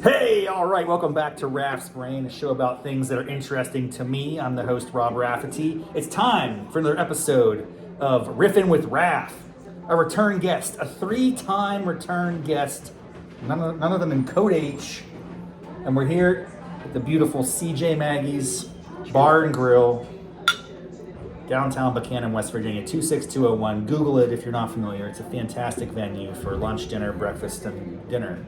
Hey, all right, welcome back to Raff's Brain, a show about things that are interesting to me. I'm the host, Rob Rafferty. It's time for another episode of Riffin with Raff, a return guest, a three-time return guest, none of them in Code H, and we're here at the beautiful CJ Maggie's Bar and Grill, downtown Buckhannon, West Virginia, 26201. Google it if you're not familiar. It's a fantastic venue for lunch, dinner, breakfast, and dinner.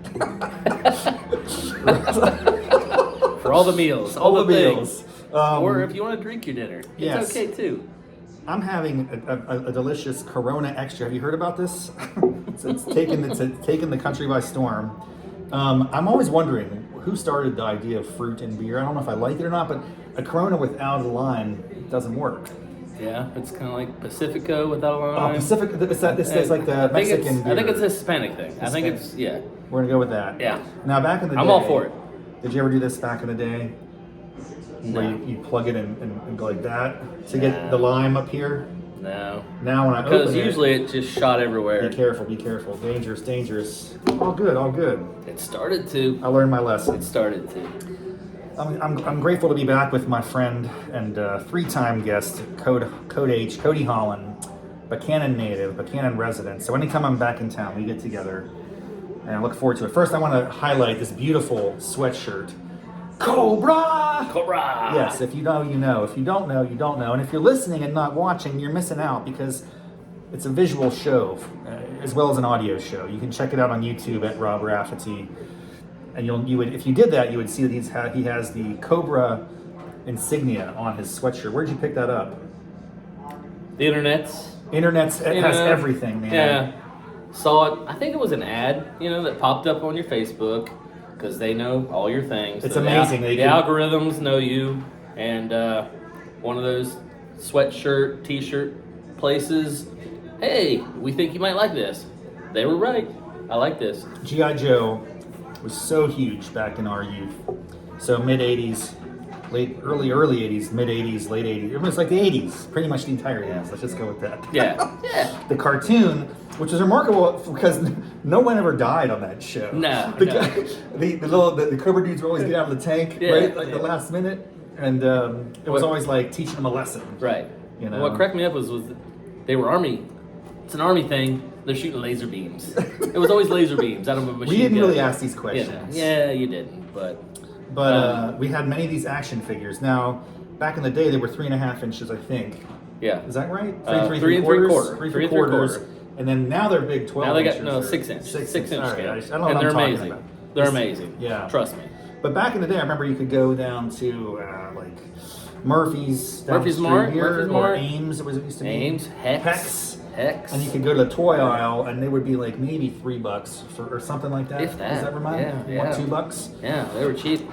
For all the meals. All the meals. Or if you want to drink your dinner, yes. it's okay too. I'm having a delicious Corona Extra. Have you heard about this? it's taken the country by storm. I'm always wondering who started the idea of fruit in beer. I don't know if I like it or not, but a Corona without a lime doesn't work. Yeah, it's kind of like Pacifico without a lime. Pacific. It's like the Mexican beer. I think it's a Hispanic thing. I think it's, yeah. We're gonna go with that. Yeah. Now, back in the day, I'm all for it. Did you ever do this back in the day? No. Where you plug it in and go like that to get the lime up here? No. Now when I open Because usually it just shot everywhere. Be careful. Dangerous. All good. It started to. I learned my lesson. It started to. I'm grateful to be back with my friend and three-time guest, Cody Hollen, Buckhannon native, Buckhannon resident. So anytime I'm back in town, we get together, and I look forward to it. First, I want to highlight this beautiful sweatshirt. Cobra! Yes, if you know, you know. If you don't know, you don't know. And if you're listening and not watching, you're missing out because it's a visual show as well as an audio show. You can check it out on YouTube at Rob Rafferty. And you would, if you did that, you would see that he has the Cobra insignia on his sweatshirt. Where'd you pick that up? The internet's. It has everything, man. Yeah. Saw it. I think it was an ad, that popped up on your Facebook because they know all your things. It's amazing. The algorithms know you, and one of those sweatshirt, t-shirt places. Hey, we think you might like this. They were right. I like this. G.I. Joe was so huge back in our youth. So mid-'80s, early 80s, mid-'80s, late 80s. It was like the 80s, pretty much the entire 80s. Let's just go with that. Yeah. The cartoon, which is remarkable because no one ever died on that show. No. The Cobra dudes would always get out of the tank, right? Like the last minute. And it was always like teaching them a lesson. Right. What cracked me up was they were Army. It's an Army thing. They're shooting laser beams. It was always laser beams out of a machine gun. We didn't really ask these questions. Yeah, you didn't. But we had many of these action figures. Now, back in the day, they were 3.5 inches, I think. Yeah. Is that right? 3 and 3/4. 3 3/4. And then now they're big 12 Now they got inches. 6 inch. 6 inch All right, scales. I don't know what they're I'm talking amazing. about. They're amazing. Yeah. Trust me. But back in the day, I remember you could go down to like Murphy's down Murphy's the street Mart, here, Murphy's or Mart. Ames, it used to be. Ames, Hex. And you could go to the toy aisle, and they would be like maybe $3 or something like that. If that. Does that remind you? Yeah. $2? Yeah, they were cheap.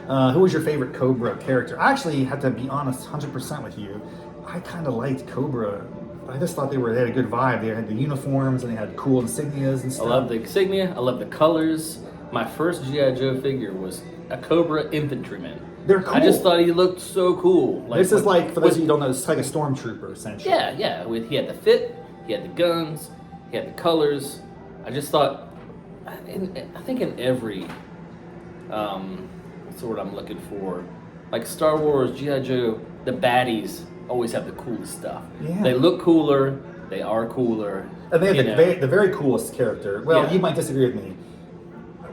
Who was your favorite Cobra character? I actually had to be honest, 100% with you. I kind of liked Cobra. I just thought they had a good vibe. They had the uniforms and they had cool insignias and stuff. I love the insignia. I love the colors. My first G.I. Joe figure was a Cobra infantryman. They're cool. I just thought he looked so cool. This is like, for those of you who don't know, it's like a stormtrooper, essentially. Yeah. He had the fit, he had the guns, he had the colors. I just thought, I think in every, what's the word I'm looking for? Like Star Wars, G.I. Joe, the baddies always have the coolest stuff. Yeah. They look cooler, they are cooler. And they have the very coolest character. Well, you might disagree with me.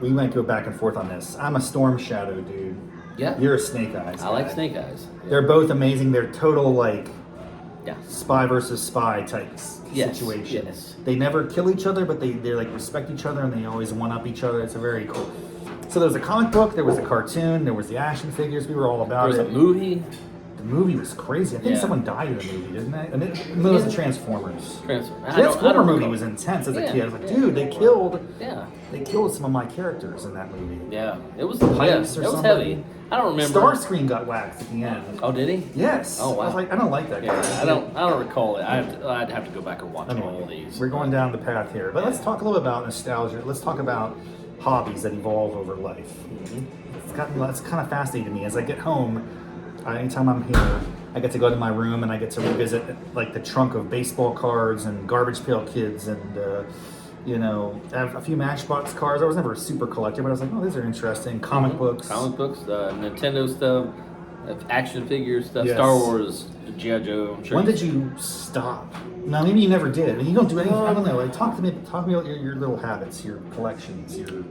We might go back and forth on this. I'm a Storm Shadow dude. Yeah. You're a Snake Eyes guy. I like Snake Eyes. Yeah. They're both amazing. They're total spy versus spy type situation. Yes. They never kill each other, but they like respect each other and they always one up each other. It's a very cool. So there was a comic book, there was a cartoon, there was the action figures. We were all about it. There was a movie. The movie was crazy. I think someone died in the movie, didn't they? And it was the Transformers. Transformer movie was intense as a kid. I was like, dude, they killed some of my characters in that movie. Yeah, it was Pipes or it was something. heavy. I don't remember. Starscream got waxed at the end. Oh, did he? Yes. Oh, wow. I was like, I don't like that guy. Yeah, I don't recall it. I'd have to go back and watch all of these. We're going down the path here, but let's talk a little bit about nostalgia. Let's talk about hobbies that evolve over life. Mm-hmm. It's kind of fascinating to me. As I get home, anytime I'm here, I get to go to my room and I get to revisit like the trunk of baseball cards and Garbage Pail Kids and You know, I have a few Matchbox cars. I was never a super collector, but I was like, oh, these are interesting. Comic books. Nintendo stuff, action figures stuff, Yes. Star Wars, G.I. Joe. I'm sure. When did you stop? No, maybe you never did. I mean, you don't do anything. I don't know. Like, talk to me about your little habits, your collections, your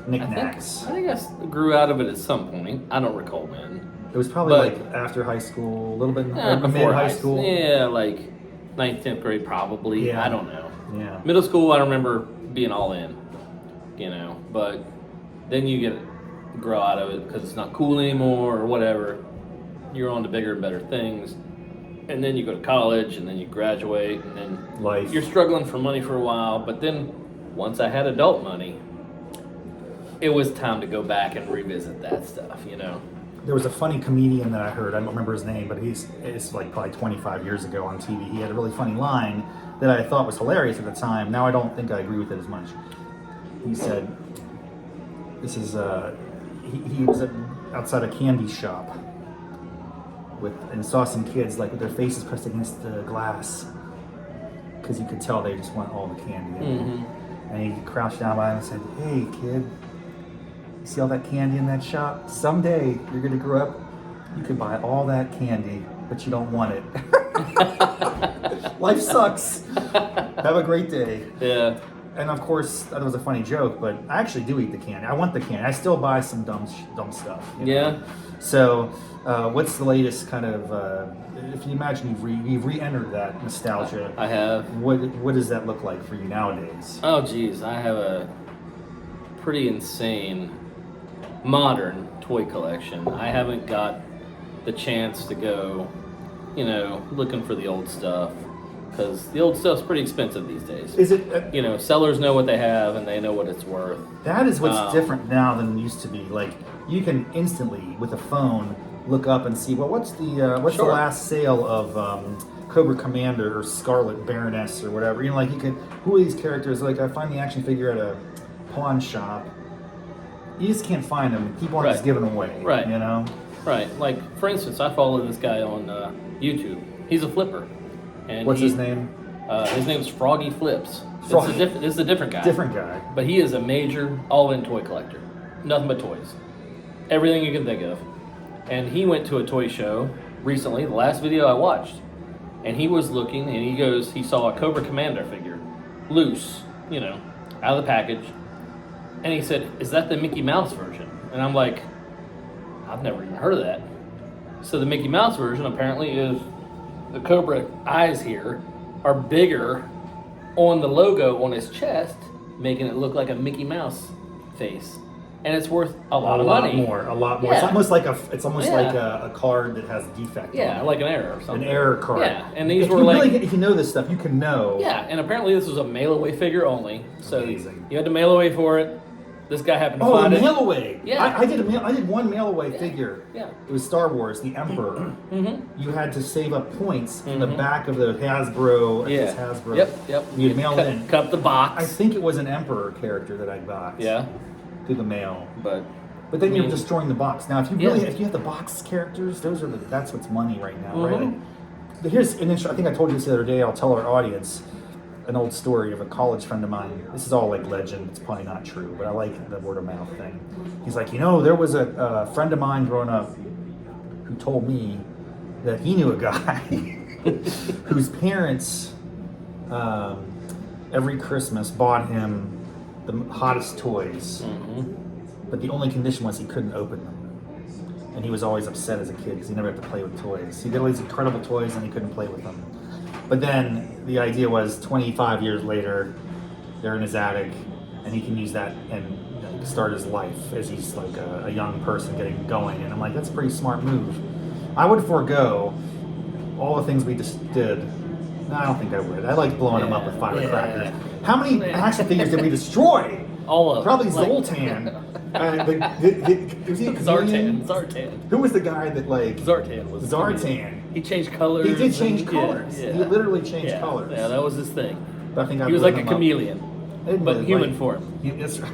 knickknacks. I think I grew out of it at some point. I don't recall when. It was probably But- like after high school, a little bit Before mid high school. Yeah, like 9th, 10th grade probably. Yeah. I don't know. Yeah. Middle school, I remember being all in, you know. But then you grow out of it because it's not cool anymore or whatever. You're on to bigger and better things. And then you go to college, and then you graduate, and then Life. you're struggling for money for a while. But then once I had adult money, it was time to go back and revisit that stuff, you know. There was a funny comedian that I heard. I don't remember his name, but it's like probably 25 years ago on TV. He had a really funny line that I thought was hilarious at the time. Now I don't think I agree with it as much. He said, "This is he was outside a candy shop and saw some kids like with their faces pressed against the glass because you could tell they just want all the candy. And he crouched down by him and said, 'Hey, kid. You see all that candy in that shop? Someday you're going to grow up, you can buy all that candy, but you don't want it.' Life sucks. Have a great day." Yeah. And of course, that was a funny joke, but I actually do eat the candy. I want the candy. I still buy some dumb stuff. You know? Yeah. So, what's the latest kind of, if you imagine you've re-entered that nostalgia, I have. what does that look like for you nowadays? Oh, geez. I have a pretty insane modern toy collection. I haven't got the chance to go, you know, looking for the old stuff because the old stuff's pretty expensive these days. Is it? You know, sellers know what they have and they know what it's worth. That is what's different now than it used to be. Like, you can instantly, with a phone, look up and see, well, what's the Sure. last sale of Cobra Commander or Scarlet Baroness or whatever. You know, like, you could, who are these characters? Like, I find the action figure at a pawn shop. You just can't find them. People aren't just giving them away. Right. You know? Right. Like, for instance, I follow this guy on YouTube. He's a flipper. And What's his name? His name's Froggy Flips. Froggy. This is a different guy. Different guy. But he is a major all-in toy collector. Nothing but toys. Everything you can think of. And he went to a toy show recently, the last video I watched. And he was looking, and he saw a Cobra Commander figure, loose, you know, out of the package. And he said, "Is that the Mickey Mouse version?" And I'm like, I've never even heard of that. So the Mickey Mouse version apparently is the Cobra eyes here are bigger on the logo on his chest, making it look like a Mickey Mouse face. And it's worth a lot of money. A lot more. Yeah. It's almost like Yeah. a card that has a defect. Yeah, on it. like an error or something. An error card. Yeah, and these if were you like... if you know this stuff, you can know. Yeah, and apparently this was a mail-away figure only. So Amazing. you had to mail away for it. This guy happened to Oh, find it. mail away. Yeah. I did one mail away figure. Yeah. It was Star Wars, the Emperor. Mm-hmm. You had to save up points from the back of the Hasbro. Yeah. Hasbro. Yep. You'd mail in. Cut the box. I think it was an Emperor character that I got. Yeah. Through the mail. But then I you're mean, destroying the box. Now, if you have the box characters, that's what's money right now, right? Mhm. Like, here's an I think I told you this the other day. I'll tell our audience an old story of a college friend of mine. This is all like legend. It's probably not true, but I like the word of mouth thing. He's like, there was a friend of mine growing up who told me that he knew a guy whose parents every Christmas bought him the hottest toys. But the only condition was he couldn't open them. And he was always upset as a kid because he never had to play with toys. He did all these incredible toys and he couldn't play with them. But then the idea was 25 years later, they're in his attic and he can use that and start his life as he's like a young person getting going. And I'm like, that's a pretty smart move. I would forego all the things we just did. No, I don't think I would. I like blowing them up with firecrackers. Yeah. How many action figures did we destroy? all of Probably them. Zoltan. Was he a chameleon? Zartan. Who was the guy that like Zartan was Zartan? He changed colors. He did change and- colors. Yeah. He literally changed Yeah. colors. Yeah, that was his thing. But I think I He was blew like a him up. chameleon, It but was human like- form. That's right.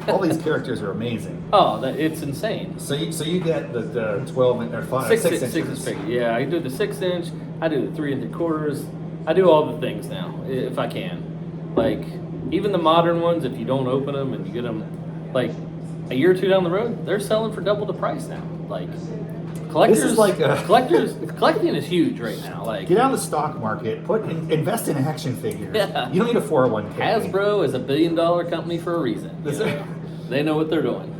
All these characters are amazing. Oh, it's insane. So you get the 12 or 5 6 Six inches. figure. Yeah, I do the 6 inch. I do the 3 3/4. I do all the things now if I can. Like Even the modern ones, if you don't open them and you get them like a year or two down the road, they're selling for double the price now. Like collectors, This is like collecting is huge right now. Like get out of the stock market, invest in action figures. Yeah. You don't need a 401k. Hasbro is a $1 billion company for a reason. They know what they're doing.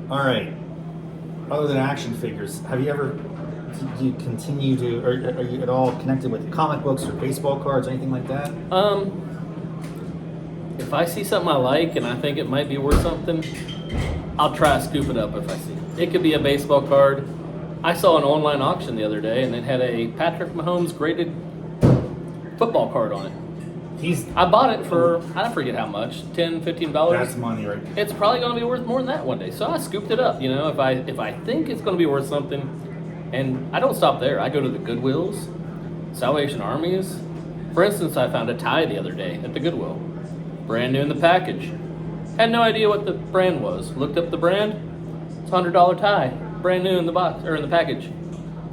All right. Other than action figures, do you continue to, or are you at all connected with comic books or baseball cards or anything like that? If I see something I like and I think it might be worth something, I'll try to scoop it up if I see it. It could be a baseball card. I saw an online auction the other day and it had a Patrick Mahomes graded football card on it. I bought it for, I forget how much, $10, $15. That's money, right? It's probably going to be worth more than that one day. So I scooped it up. If I think it's going to be worth something, and I don't stop there. I go to the Goodwills, Salvation Armies. For instance, I found a tie the other day at the Goodwill, brand new in the package. Had no idea what the brand was. Looked up the brand. It's $100 tie, brand new in the box or in the package.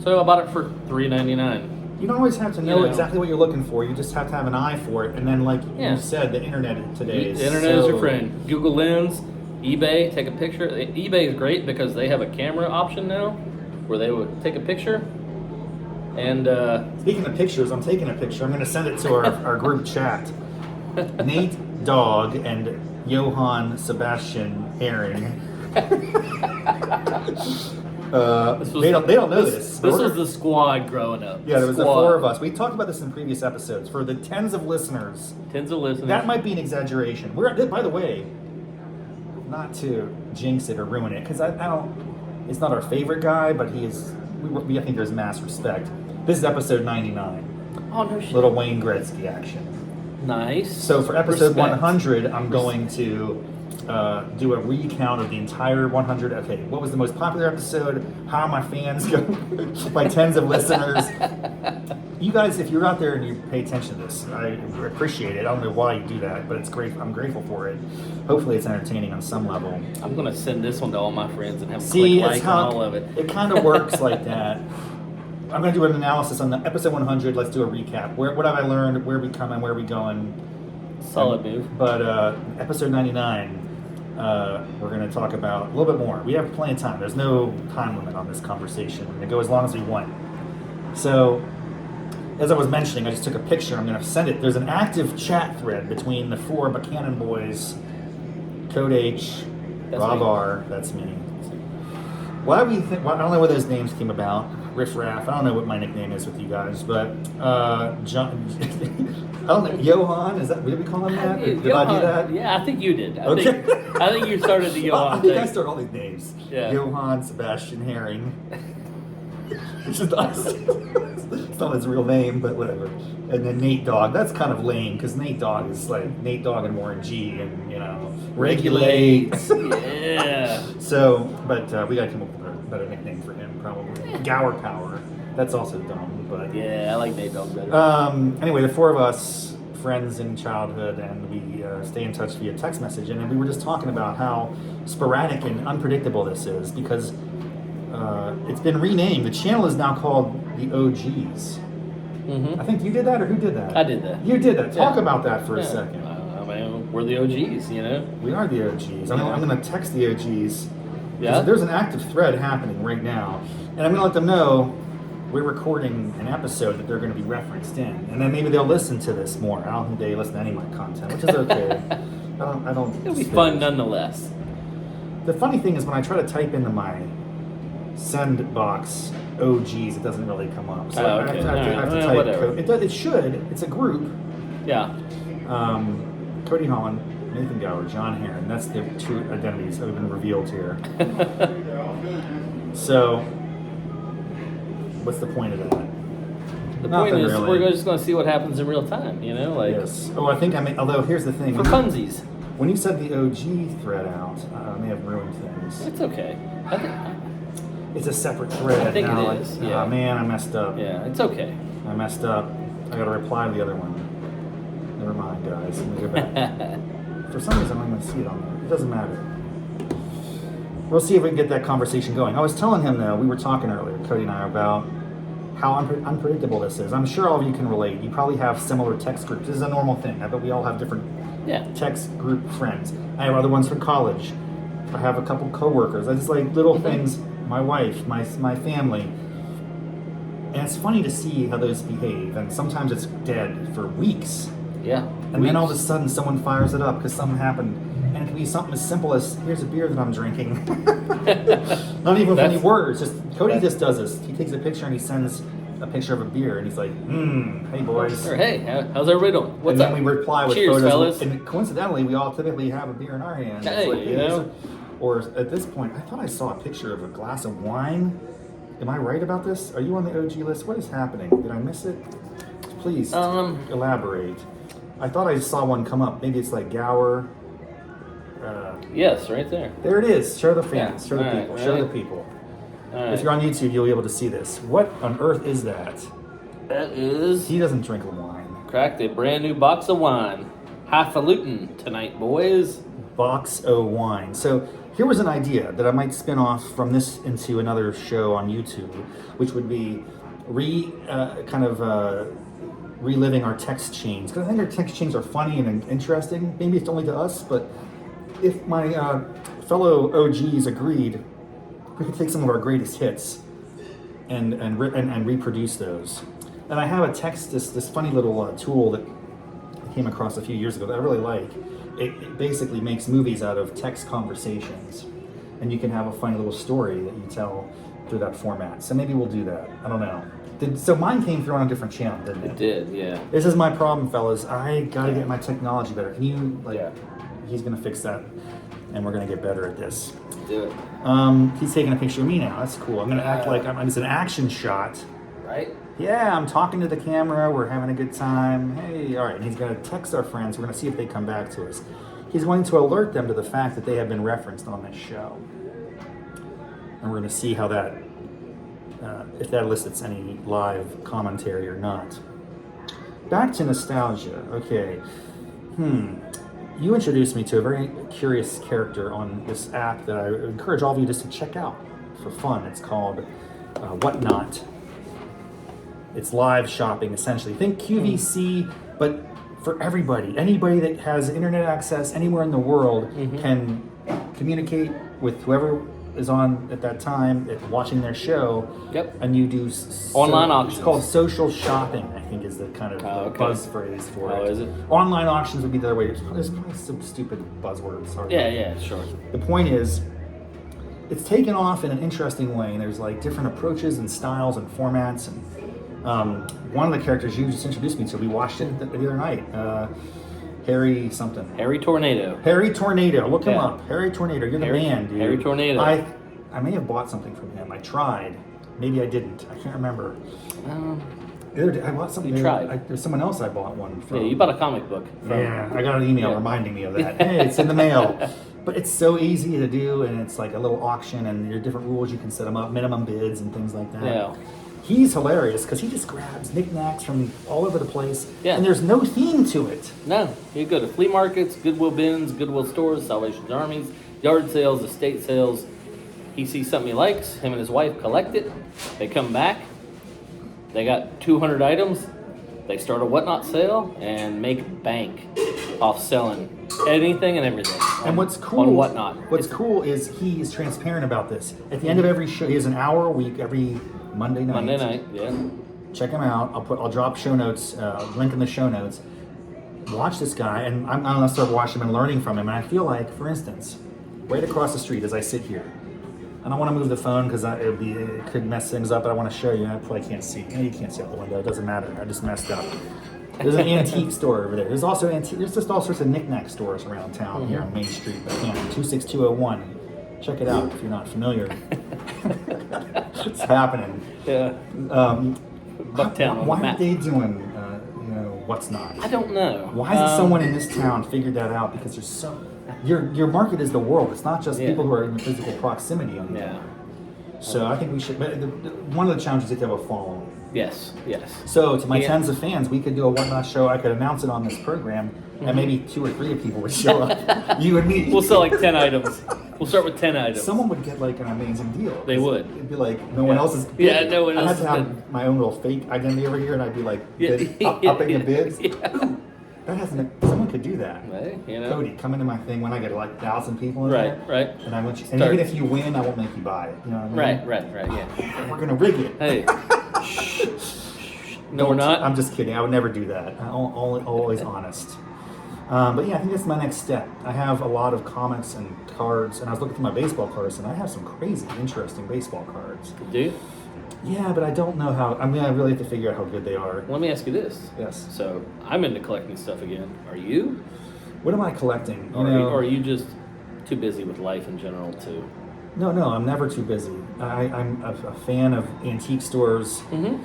So I bought it for $3.99. You don't always have to know exactly what you're looking for. You just have to have an eye for it. And then, like you said, the internet today is the internet is your friend. Google Lens, eBay, take a picture. eBay is great because they have a camera option now where they would take a picture. And speaking of pictures, I'm taking a picture. I'm going to send it to our group chat. Nate Dog and Johann Sebastian Herring. They don't know this. This was the squad growing up. Yeah, there was the four of us. We talked about this in previous episodes. For the tens of listeners. That might be an exaggeration. By the way, not to jinx it or ruin it, because I don't. It's not our favorite guy, but he is. I think there's mass respect. This is episode 99. Oh no shit. Little Wayne Gretzky action. Nice. So for episode 100, I'm going to do a recount of the entire 100. Okay, what was the most popular episode? How my fans go, my tens of listeners. You guys, if you're out there and you pay attention to this, I appreciate it. I don't know why you do that, but it's great. I'm grateful for it. Hopefully, it's entertaining on some level. I'm gonna send this one to all my friends and have them click like on all of it. It kind of works like that. I'm going to do an analysis on the episode 100. Let's do a recap. What have I learned? Where are we coming? Where are we going? Solid move. But episode 99, we're going to talk about a little bit more. We have plenty of time. There's no time limit on this conversation. We can go as long as we want. So, as I was mentioning, I just took a picture. I'm going to send it. There's an active chat thread between the four Buckhannon boys, Code H, Rob R. That's me. Why do you think? I don't know where those names came about. Riff Raff. I don't know what my nickname is with you guys, but John. I don't know. Johann, is that? Did we call him that? Did I do that? Yeah, I think you did. I think you started the I Johann think thing. I started all these names. Yeah. Johann Sebastian Herring. Which is not, it's not his real name, but whatever. And then Nate Dog. That's kind of lame because Nate Dog is like Nate Dog and Warren G. And regulate. Yeah. So, but we got to come up with a better nickname for him, probably. Gower Power. That's also dumb, but yeah, I like Nate Dog better. Anyway, the four of us, friends in childhood, and we stay in touch via text message, and we were just talking about how sporadic and unpredictable this is because it's been renamed. The channel is now called the OGs. Mm-hmm. I think you did that, or who did that? I did that. You did that. Talk about that for a second. We're the OGs, We are the OGs. I'm going to text the OGs. Yeah. There's an active thread happening right now, and I'm going to let them know we're recording an episode that they're going to be referenced in, and then maybe they'll listen to this more. I don't think they listen to any of my content, which is okay. I don't. It'll be fun nonetheless. The funny thing is when I try to type into my send box OGs, it doesn't really come up. So I have to type whatever. code. It should. It's a group. Yeah. Cody Hollen, Nathan Gower, John Herron. That's the two identities that have been revealed here. So, what's the point of that? The point is we're just going to see what happens in real time, Yes. Oh, although here's the thing. For funsies. When you said the OG thread out, I may have ruined things. It's okay. It's a separate thread. I think now. it is. Yeah. Oh, man, I messed up. Yeah, it's okay. I messed up. I got to reply to the other one. Never mind, guys. Let me go back. For some reason, I'm going to see it on there. It doesn't matter. We'll see if we can get that conversation going. I was telling him, though, we were talking earlier, Cody and I, about how unpredictable this is. I'm sure all of you can relate. You probably have similar text groups. This is a normal thing. I bet we all have different Yeah. text group friends. I have other ones from college. I have a couple coworkers. I just like little things. My wife, my family. And it's funny to see how those behave. And sometimes it's dead for weeks. Yeah. And then all of a sudden someone fires it up because something happened. And it can be something as simple as, here's a beer that I'm drinking. Not even with any words. Just Cody just does this. He takes a picture and he sends a picture of a beer and he's like, hey boys. Or hey, how's everybody doing? What's up? And then we reply with Cheers, photos. fellas. And coincidentally, we all typically have a beer in our hands. Hey, like, you know? Or at this point, I thought I saw a picture of a glass of wine. Am I right about this? Are you on the OG list? What is happening? Did I miss it? Please elaborate. I thought I saw one come up. Maybe it's like Gower. Yes, right there. There it is. Show the fans. Yeah. Show the All people. right, Show ready? the people. All right. If you're on YouTube, you'll be able to see this. What on earth is that? That is He doesn't drink wine. cracked a brand new box of wine. Highfalutin tonight, boys. Box o' wine. So here was an idea that I might spin off from this into another show on YouTube, which would be reliving our text chains. Because I think our text chains are funny and interesting. Maybe it's only to us, but if my fellow OGs agreed, we could take some of our greatest hits and reproduce those. And I have this funny little tool that I came across a few years ago that I really like. It basically makes movies out of text conversations, and you can have a funny little story that you tell through that format. So maybe we'll do that. I don't know. So mine came through on a different channel, didn't it? It did, yeah. This is my problem, fellas. I gotta get my technology better. Can you He's gonna fix that, and we're gonna get better at this. Do it. He's taking a picture of me now. That's cool. I'm gonna act like it's an action shot. Right? Yeah, I'm talking to the camera. We're having a good time. Hey, all right. And he's going to text our friends. We're going to see if they come back to us. He's going to alert them to the fact that they have been referenced on this show. And we're going to see how that, if that elicits any live commentary or not. Back to nostalgia. Okay. You introduced me to a very curious character on this app that I encourage all of you just to check out for fun. It's called Whatnot. It's live shopping, essentially. Think QVC, but for everybody. Anybody that has internet access anywhere in the world can communicate with whoever is on at that time, watching their show. Yep. And you do online auctions. It's called social shopping, I think, is the kind of buzz phrase for it. Oh, is it? Online auctions would be the other way. There's probably some stupid buzzwords. Yeah, sure. The point is, it's taken off in an interesting way. And there's like different approaches and styles and formats. And one of the characters you just introduced me to, we watched it the other night. Harry something. Harry Tornado. Harry Tornado. Look him up. Harry Tornado. You're the man, dude. Harry Tornado. I may have bought something from him. I tried. Maybe I didn't. I can't remember. The other day, I bought something. You tried. There's someone else I bought one from. Yeah, you bought a comic book. Yeah, I got an email reminding me of that. Hey, it's in the mail. But it's so easy to do, and it's like a little auction, and there are different rules. You can set them up, minimum bids, and things like that. Yeah. He's hilarious because he just grabs knickknacks from all over the place, Yeah. and there's no theme to it. No, you go to flea markets, Goodwill bins, Goodwill stores, Salvation Armies, yard sales, estate sales. He sees something he likes, him and his wife collect it. They come back, they got 200 items, they start a Whatnot sale and make bank off selling anything and everything. And what's cool on Whatnot. What's cool is he is transparent about this. At the end of every show, he has an hour a week every Monday night. Yeah. Check him out. I'll drop show notes, link in the show notes. Watch this guy, and I'm gonna start watching him and learning from him. And I feel like, for instance, right across the street as I sit here, I don't want to move the phone because it could mess things up. But I want to show you. I probably can't see. You can't see out the window. It doesn't matter. I just messed up. There's an antique store over there. There's also There's just all sorts of knick-knack stores around town here on Main Street, Buckhannon, 26201. Check it out if you're not familiar. It's happening. Yeah. Bucktown. Why are they doing, what's not? I don't know. Why hasn't someone in this town figured that out? Because there's your market is the world. It's not just people who are in physical proximity on Yeah. So I think we should. But one of the challenges is to have a following. Yes. So to my tens of fans, we could do a Whatnot show. I could announce it on this program, and maybe 2 or 3 of people would show up. You and me. We'll sell like 10 items. We'll start with 10 items. Someone would get like an amazing deal. They would. It'd be like no one else is. Yeah, no one else I'd is have to have my own little fake identity over here, and I'd be like upping the bids. Yeah. Ooh, that hasn't. Someone could do that. Hey, you know. Cody, come into my thing when I get like 1,000 people in there. Right. And I want you, and even if you win, I won't make you buy it. You know what I mean? Right. Yeah. We're gonna rig it. Hey. No, we're not. I'm just kidding. I would never do that. I'm always honest. But yeah, I think that's my next step. I have a lot of comics and cards, and I was looking through my baseball cards, and I have some crazy, interesting baseball cards. Do you? Yeah, but I don't know how. I mean, I really have to figure out how good they are. Let me ask you this. Yes. So I'm into collecting stuff again. Are you? What am I collecting? Or are you just too busy with life in general to? No, I'm never too busy. I'm a fan of antique stores. Mm-hmm.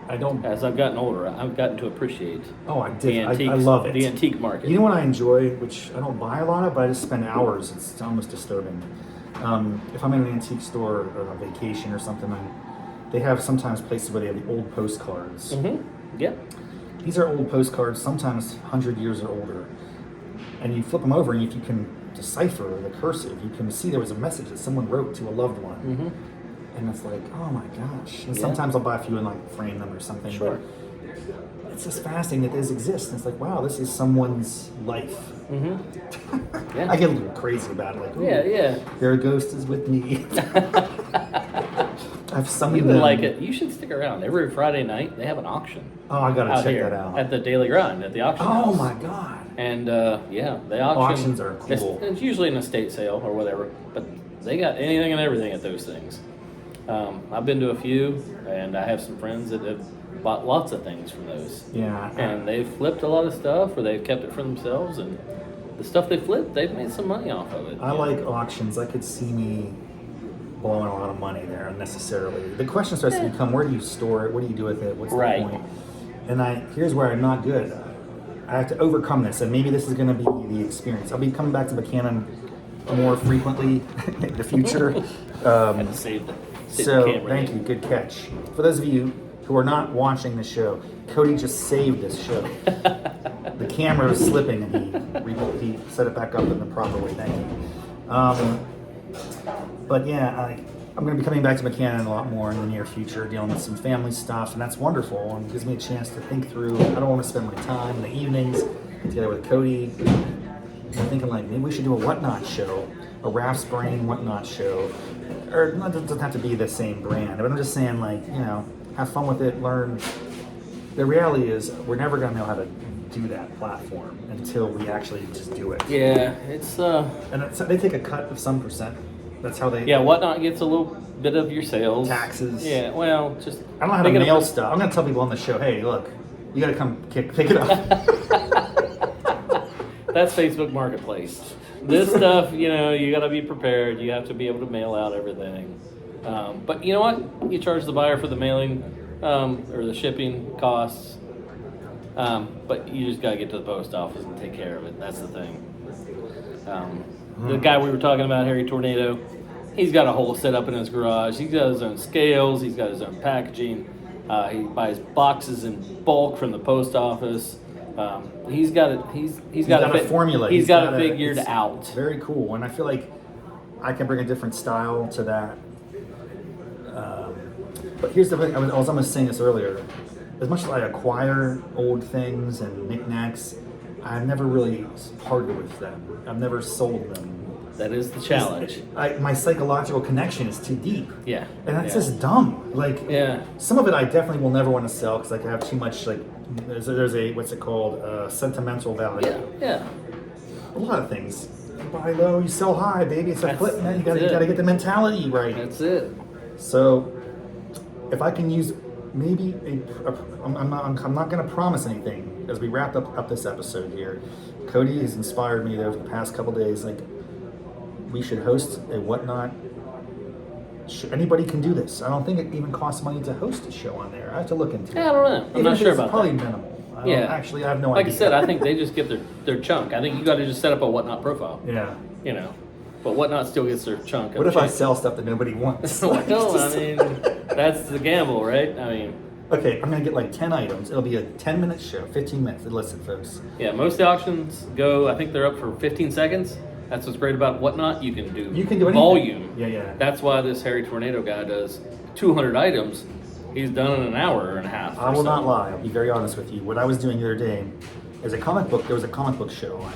I don't. As I've gotten older, I've gotten to appreciate. Oh, I The did. antiques, I love it. The antique market. You know what I enjoy, which I don't buy a lot of, but I just spend hours. It's almost disturbing. If I'm in an antique store or on vacation or something, they have sometimes places where they have the old postcards. Mm-hmm. Yeah. These are old postcards, sometimes 100 years or older. And you flip them over, and if you can decipher the cursive, you can see there was a message that someone wrote to a loved one. Mm-hmm. And it's like, oh my gosh. And Yeah. sometimes I'll buy a few and like frame them or something. Sure. But it's just fascinating that this exists. And it's like, wow, this is someone's life. Mm-hmm. Yeah. I get a little crazy about it. Like, ooh, Yeah. their ghost is with me. I've summoned You would them. like it. You should stick around. Every Friday night, they have an auction. Oh, I gotta out check here that out. at the Daily Grind at the auction Oh house. my god. And yeah, the auction, Auctions are cool. It's usually an estate sale or whatever, but they got anything and everything at those things. I've been to a few, and I have some friends that have bought lots of things from those. Yeah. And they've flipped a lot of stuff, or they've kept it for themselves, and the stuff they flipped, they've made some money off of it. I like auctions. I could see me blowing a lot of money there unnecessarily. The question starts to become, where do you store it? What do you do with it? What's the Right. point? And here's where I'm not good. I have to overcome this, and maybe this is going to be the experience. I'll be coming back to Buckhannon more frequently in the future. And save the So camera. thank you, good catch. For those of you who are not watching the show, Cody just saved this show. The camera was slipping, and he set it back up in the proper way. Thank you. But yeah, I'm going to be coming back to Buckhannon a lot more in the near future, dealing with some family stuff, and that's wonderful, and gives me a chance to think through. I don't want to spend my time in the evenings together with Cody. I'm thinking like maybe we should do a Whatnot show, a Raff's Brain Whatnot show, or it doesn't have to be the same brand. But I'm just saying, like, you know, have fun with it, learn. The reality is we're never going to know how to do that platform until we actually just do it. Yeah, it's And they take a cut of some percent. That's how they. yeah. Whatnot gets a little bit of your sales. Taxes. Yeah, well, just I don't know how to mail stuff. I'm going to tell people on the show, hey, look, you got to come pick it up. That's Facebook Marketplace. This stuff, you know, you got to be prepared. You have to be able to mail out everything. But you know what? You charge the buyer for the mailing or the shipping costs. But you just got to get to the post office and take care of it. That's the thing. The guy we were talking about, Harry Tornado, he's got a whole setup in his garage. He's got his own scales. He's got his own packaging. He buys boxes in bulk from the post office. He's got it. He's got a formula. He's got it figured out. It's very cool, and I feel like I can bring a different style to that. But here's the thing: I was almost saying this earlier. As much as I acquire old things and knickknacks, I've never really parted with them. I've never sold them. That is the challenge. My psychological connection is too deep. Yeah. And that's just dumb. Like, Yeah. some of it I definitely will never want to sell because I have too much, like, there's a what's it called, sentimental value. Yeah. A lot of things. You buy low, you sell high, baby. It's a That's- flip, man. You that's it. gotta get the mentality right. That's it. So, if I can use maybe I'm not going to promise anything as we wrap up this episode here. Cody has inspired me over the past couple days. Like, we should host a Whatnot. Anybody can do this. I don't think it even costs money to host a show on there. I have to look into it. Yeah, I don't know. I'm not sure about probably that. minimal. Yeah. Actually, I have no Like idea. I said, I think they just get their chunk. I think you got to just set up a Whatnot profile. Yeah. You know, but Whatnot still gets their chunk. What if I sell stuff that nobody wants? Well, I mean, that's the gamble, right? I mean, okay, I'm going to get like 10 items. It'll be a 10-minute show, 15 minutes. Listen, folks. yeah, most of the auctions go, I think they're up for 15 seconds. That's what's great about Whatnot. You can do anything. volume. Yeah. That's why this Harry Tornado guy does 200 items. He's done in an hour and a half. I will not lie. I'll be very honest with you. What I was doing the other day, There was a comic book show on,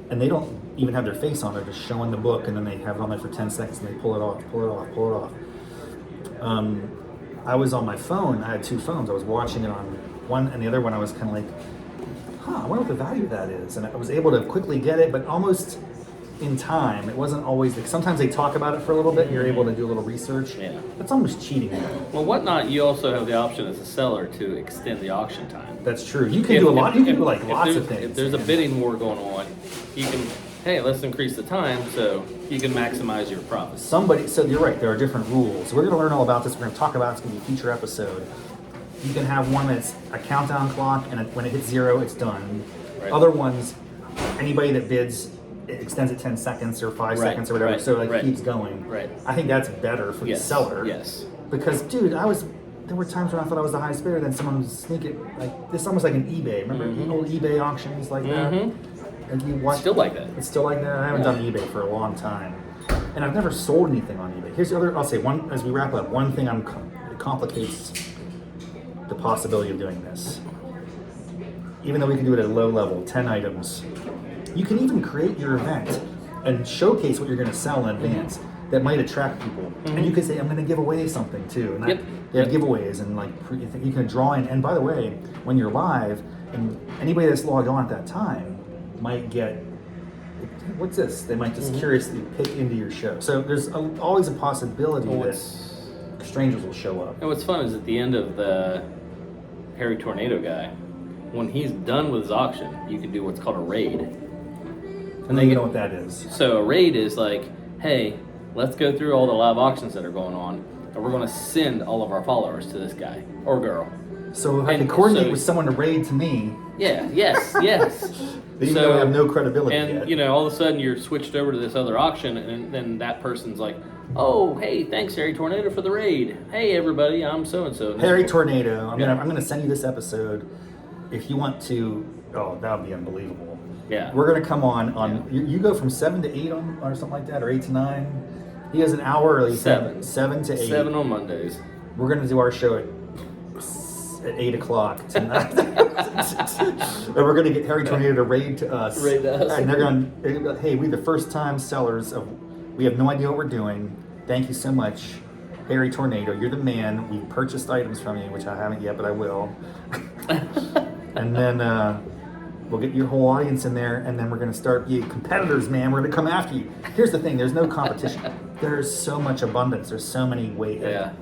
and they don't even have their face on. They're just showing the book, and then they have it on there for 10 seconds, and they pull it off. I was on my phone. I had 2 phones. I was watching it on one, and the other one I was kind of like, I wonder what the value of that is. And I was able to quickly get it, but almost in time. It wasn't always, sometimes they talk about it for a little bit, and you're able to do a little research. Yeah. That's almost cheating. Well, Whatnot, you also have the option as a seller to extend the auction time. That's true. You can do a lot. You can do like lots of things. If there's a bidding war going on, you can, hey, let's increase the time so you can maximize your profits. So you're right, there are different rules. We're going to learn all about this. We're going to talk about it. It's going to be a future episode. You can have one that's a countdown clock, and when it hits 0, it's done. Right. Other ones, anybody that bids, it extends it 10 seconds or 5 seconds or whatever, so it keeps going. Right. I think that's better for the seller. Yes. Because, dude, there were times when I thought I was the highest bidder, then someone would sneak it, like, this is almost like an eBay. Remember old eBay auctions like that? And you watch, still like that. It's still like that. I haven't done eBay for a long time. And I've never sold anything on eBay. Here's the other, I'll say one, as we wrap up, one thing it complicates the possibility of doing this. Even though we can do it at a low level, 10 items, you can even create your event and showcase what you're going to sell in advance that might attract people. And you could say, I'm going to give away something too. And they have giveaways, and like you can draw in. And by the way, when you're live, and anybody that's logged on at that time might get, what's this? They might just curiously pick into your show. So there's always a possibility that strangers will show up. And what's fun is at the end of the Harry Tornado guy, when he's done with his auction, you can do what's called a raid. And they know what that is. So a raid is like, hey, let's go through all the live auctions that are going on, and we're going to send all of our followers to this guy or girl. So if I can coordinate with someone to raid to me. Yeah, yes. Even though I have no credibility yet. And, all of a sudden you're switched over to this other auction, and then that person's like, oh, hey, thanks, Harry Tornado, for the raid. Hey, everybody, I'm so-and-so. Harry Tornado, I'm gonna send you this episode. If you want to, that would be unbelievable. Yeah. We're gonna come on you go from 7 to 8 on, or something like that, or 8 to 9. He has an hour early. 7 to 8. 7 on Mondays. We're gonna do our show at 8 o'clock tonight. And we're gonna get Harry Tornado to raid to us. Raid us. And they're gonna, hey, we're the first time sellers we have no idea what we're doing. Thank you so much, Harry Tornado. You're the man. We purchased items from you, which I haven't yet, but I will. And then we'll get your whole audience in there, and then we're going to start being competitors, man. We're going to come after you. Here's the thing. There's no competition. There's so much abundance. There's so many ways. Yeah.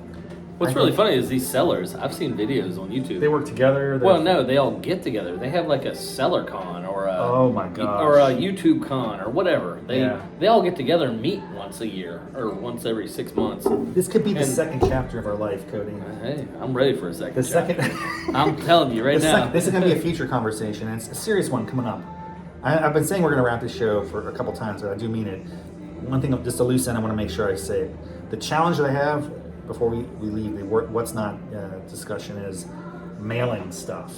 What's really funny is these sellers, I've seen videos on YouTube. They work together. Well, no, they all get together. They have like a seller con or a or a YouTube con or whatever. They all get together and meet once a year or once every 6 months. This could be the second chapter of our life, Cody. Hey, I'm ready for a second. I'm telling you right now. This is going to be a future conversation, and it's a serious one coming up. I've been saying we're going to wrap this show for a couple times, but I do mean it. One thing, just a loose end, I want to make sure I say it. The challenge that I have before we leave the what's not discussion is mailing stuff.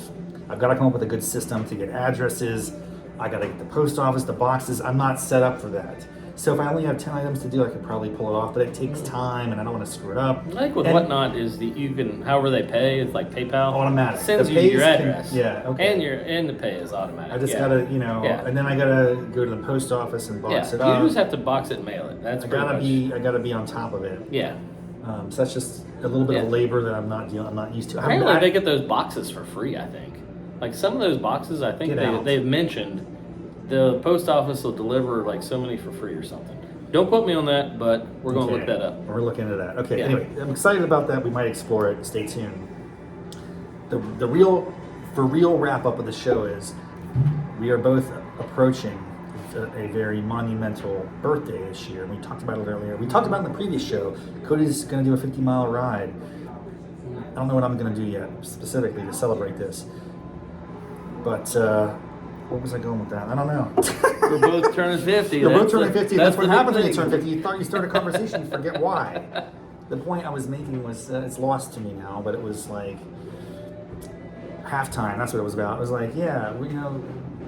I've got to come up with a good system to get addresses. I got to get the post office, the boxes. I'm not set up for that. So if I only have 10 items to do, I could probably pull it off, but it takes time, and I don't want to screw it up. Like with Whatnot is that you can, however they pay, it's like PayPal. Automatic. Sends you your address. Okay. And the pay is automatic. I just gotta, and then I gotta go to the post office and box it up. You just have to box it and mail it. That's I gotta be on top of it. Yeah. So that's just a little bit of labor that I'm not used to. Apparently they get those boxes for free, I think. Like some of those boxes, I think they've mentioned the post office will deliver like so many for free or something. Don't quote me on that, but we're going to look that up. We're looking into that. Okay, anyway, I'm excited about that. We might explore it. Stay tuned. The real wrap up of the show is we are both approaching a very monumental birthday this year. We talked about it earlier. We talked about it in the previous show. Cody's going to do a 50-mile ride. I don't know what I'm going to do yet specifically to celebrate this. But where was I going with that? I don't know. We're both turning 50. We're both turning 50. That's what happens when you turn 50. You thought you started a conversation, you forget why. The point I was making was, it's lost to me now, but it was like halftime. That's what it was about. It was like,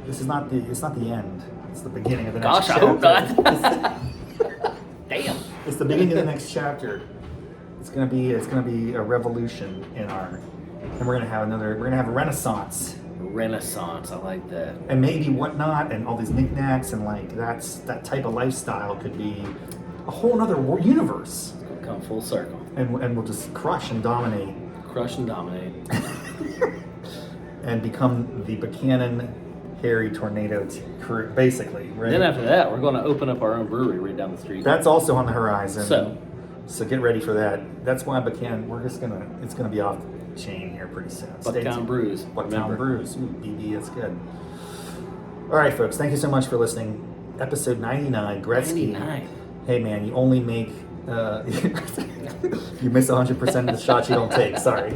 this is not it's not the end. It's the beginning of the next chapter. I hope not. Damn. It's the beginning of the next chapter. It's gonna be a revolution in and we're gonna have a renaissance Renaissance. I like that. And maybe whatnot, and all these knickknacks, and like that type of lifestyle could be a whole other universe. It's gonna come full circle. And we'll just crush and dominate. Crush and dominate. And become the Buckhannon Harry Tornado crew, basically. Right? Then after that, we're going to open up our own brewery right down the street. That's also on the horizon. So get ready for that. That's why Buckhannon, it's gonna be off the chain here pretty soon. Bucktown Brews. Bucktown Brews. Ooh, BB, that's good. All right, folks, thank you so much for listening. Episode 99, Gretzky. 99. Hey, man, you only make, you miss 100% of the shots you don't take. Sorry.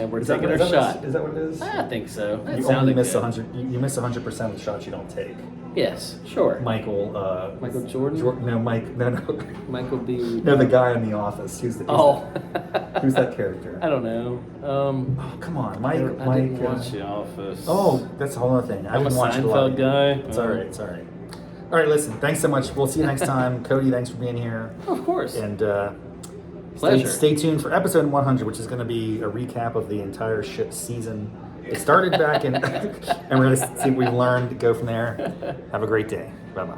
And we're Is that taking what- our is that what- shot. Is that what it is? I think so. That You only sounded miss good. 100. You miss 100% of the shots you don't take. Yes, sure. Michael. Michael Jordan? No, Mike. No. Michael B. No, the guy in The Office. Who's Oh. Who's that character? I don't know. Oh, come on, Mike. I didn't watch The Office. Oh, that's a whole other thing. I I'm a didn't watch it a lot. Seinfeld guy. It's all right. It's all right. All right, listen. Thanks so much. We'll see you next time. Cody, thanks for being here. Of course. And Pleasure. stay tuned for episode 100, which is going to be a recap of the entire ship season. It started back in, and we're going to see what we learned. Go from there. Have a great day. Bye bye.